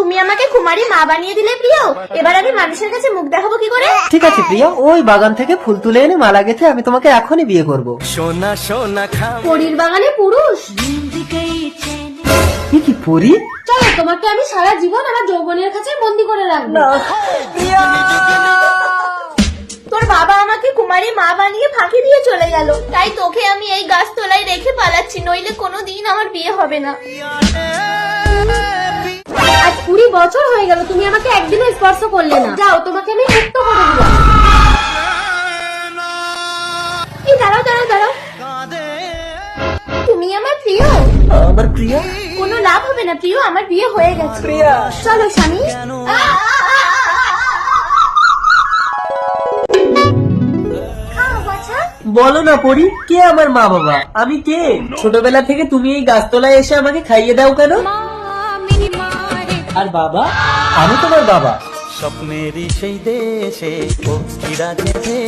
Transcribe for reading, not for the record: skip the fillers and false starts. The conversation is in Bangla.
তুমি আমাকে কুমারী মা বানিয়ে দিলে প্রিয়, এবার আমি মানুষের কাছে মুখ দেখাবো কি করে? ঠিক আছে প্রিয়া, ওই বাগান থেকে ফুল তুলে এনে মালা গেঁথে আমি তোমাকে এখনই বিয়ে করব। সোনা সোনা খা পরীর বাগানে পুরুষ? কি পরি? চলো তোমাকে আমি সারা জীবন আমার যৌবনের কাছে বন্দি করে রাখবো। তোর বাবা আমাকে কুমারী মা বানিয়ে ফাঁকি দিয়ে চলে গেল, তাই তোকে আমি এই গাছতলায় রেখে পালাচ্ছি, নইলে কোনোদিন আমার বিয়ে হবে না। আজ 20 বছর হয়ে গেল তুমি আমাকে একদিনও স্পর্শ করলে না। যাও, তোমাকে আমি মুক্ত করে দিলাম। এই দাঁড়াও দাঁড়াও দাঁড়াও, তুমি আমার প্রিয়? আমার প্রিয়া? কোনো লাভ হবে না প্রিয়, আমার বিয়ে হয়ে গেছে। প্রিয়া চলো স্বামী। বলো না পরি, কে আমার মা বাবা? আমি কে? ছোটবেলা থেকে তুমি এই গাছতলায় এসে আমাকে খাইয়ে দাও কেন? আর বাবা? আমি তোমার বাবা। স্বপ্নেরই সেই দেশে পক্ষীরা যেছে